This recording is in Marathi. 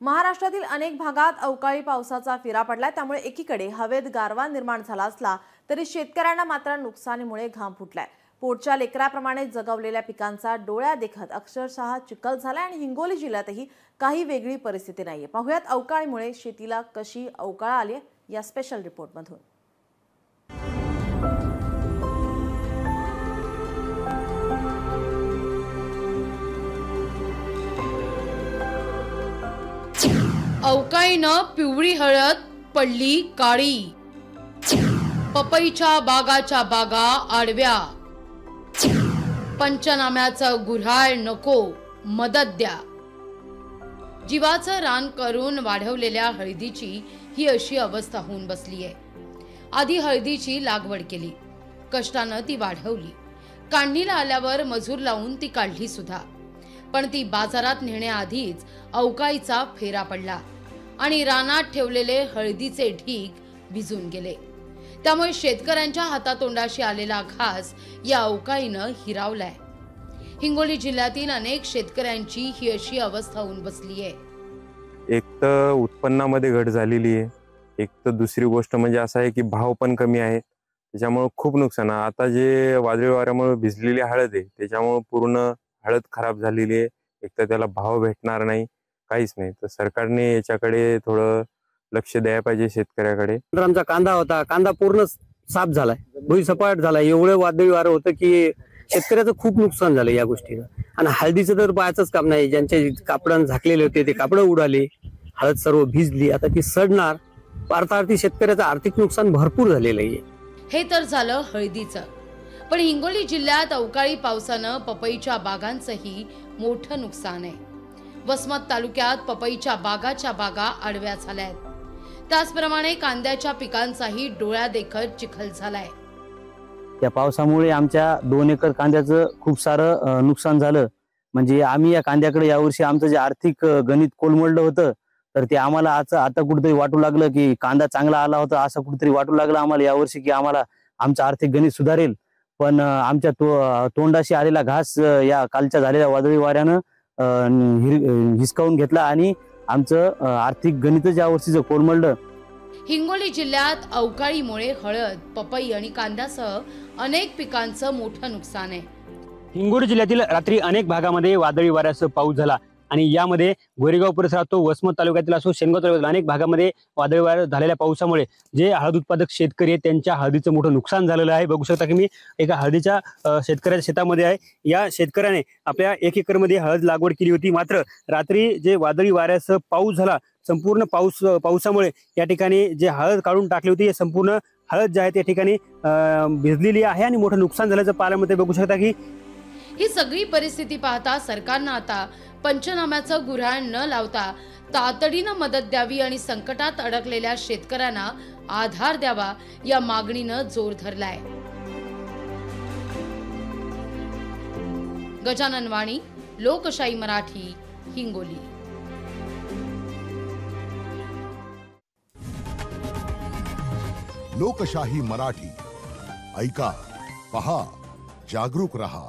महाराष्ट्रातील अनेक भागात अवकाळी पावसाचा फेरा पडलाय। त्यामुळे एकीकडे हवेत गारवा निर्माण झाला असला तरी शेतकऱ्यांना मात्र नुकसानीमुळे घाम फुटलाय। पोटच्या लेकराप्रमाणे जगवलेल्या पिकांचा डोळ्या देखत अक्षरशः चिखल झालाय आणि हिंगोली जिल्ह्यातही काही वेगळी परिस्थिती नाहीये। पाहुयात अवकाळीमुळे शेतीला कशी अवकाळ आली या स्पेशल रिपोर्टमधून। अवकाळीनं पिवळी हळद पडली काळी, पपईच्या बागा आडव्या, पंचनाम्याचं गुऱ्हाळ नको मदत द्या। जीवाचं रान करून वाढवलेल्या हळदीची ही अशी अवस्था होऊन बसली आहे। आधी हळदीची लागवड केली, कष्टानं ती वाढवली, काढणीला आल्यावर मजूर लावून ती काढली सुद्धा, पण ती बाजारात नेण्याआधीच अवकाळीचा फेरा पडला आणि रानात ठेवलेले हळदीचे ढीग भिजून गेले। त्यामुळे शेतकऱ्यांच्या हातातोंडाशी आलेला घास या अवकाळीनं हिरावलाय। हिंगोली जिल्ह्यातील अनेक शेतकऱ्यांची ही अशी अवस्था होऊन बसली आहे। एक तर उत्पन्नामध्ये घट झालेली आहे, एक तर दुसरी गोष्ट म्हणजे असं आहे की भाव पण कमी आहे, त्याच्यामुळे खूप नुकसान आहे। आता जे वादळी वाऱ्यामुळे भिजलेली हळद आहे त्याच्यामुळे पूर्ण हळद खराब झालेली आहे। एक तर त्याला भाव भेटणार नाही, काहीच नाही। तर सरकारने याच्याकडे थोडं लक्ष द्यायला पाहिजे शेतकऱ्याकडे। आमचा कांदा होता, कांदा पूर्ण साफ झालाय, भुईसपाट झाला, एवढं वादळी वारं होतं की शेतकऱ्याचं खूप नुकसान झालं या गोष्टीनं। आणि हळदीचं तर पाहायचंच काम नाही, ज्यांचे कापडं झाकलेले होते ते कापडं उडाले, हळद सर्व भिजली, आता ती सडणार। अर्थार्थी शेतकऱ्याचं आर्थिक नुकसान भरपूर झालेलं आहे। हे तर झालं हळदीचं, पण हिंगोली जिल्ह्यात अवकाळी पावसानं पपईच्या बागांचंही मोठं नुकसान आहे। वसमत तालुक्यात पपईच्या बागा आडव्या झाल्यात, त्याचप्रमाणे कांद्याच्या पिकांचाही डोळ्या देखत चिखल झालाय। या पावसामुळे आमच्या 2 एकर कांद्याचं खूप सारं नुकसान झालं। म्हणजे आम्ही या कांद्याकडे यावर्षी आमचं जे आर्थिक गणित कोलमडलं होतं, तर ते आम्हाला आता कुठेतरी वाटू लागलं की कांदा चांगला आला होता, असं कुठेतरी वाटू लागलं आम्हाला यावर्षी की आम्हाला आमचं आर्थिक गणित सुधारेल। पण आमच्या तोंडाशी आलेला घास या कालच्या झालेल्या वादळी वाऱ्यानं हिसकावून घेतला आणि आमचं आर्थिक गणितच या वर्षीचं कोलमडलं। हिंगोली जिल्ह्यात अवकाळीमुळे हळद, पपई आणि कांद्यासह अनेक पिकांचं मोठं नुकसान आहे। हिंगोली जिल्ह्यातील रात्री अनेक भागामध्ये वादळी वाऱ्यासह पाऊस झाला आणि यामध्ये गोरेगाव परिसरात तो वसमत तालुक्यातील असो शेनगाव तालुक्यातील अनेक भागामध्ये वादळी वाऱ्या झालेल्या पावसामुळे जे हळद उत्पादक शेतकरी आहेत त्यांच्या हळदीचं मोठं नुकसान झालेलं आहे। बघू शकता की मी एका हळदीच्या शेतकऱ्याच्या शेतामध्ये आहे। या शेतकऱ्याने आपल्या 1 एकरमध्ये हळद लागवड केली होती, मात्र रात्री जे वादळी वाऱ्यासह पाऊस झाला, संपूर्ण पावसामुळे या ठिकाणी जे हळद काढून टाकली होती संपूर्ण हळद जे आहे त्या ठिकाणी भिजलेली आहे आणि मोठं नुकसान झाल्याचं पाहण्यामध्ये बघू शकता की ही सगळी परिस्थिती पाहता सरकारनं आता पंचनाम्याचं गुऱ्हाळ न लावता तातडीनं मदत द्यावी आणि संकटात अडकलेल्या शेतकऱ्यांना आधार द्यावा या मागणीनं जोर धरलाय। गजानन वाणी, लोकशाही मराठी, हिंगोली। लोकशाही मराठी ऐका, पहा, जागरूक रहा।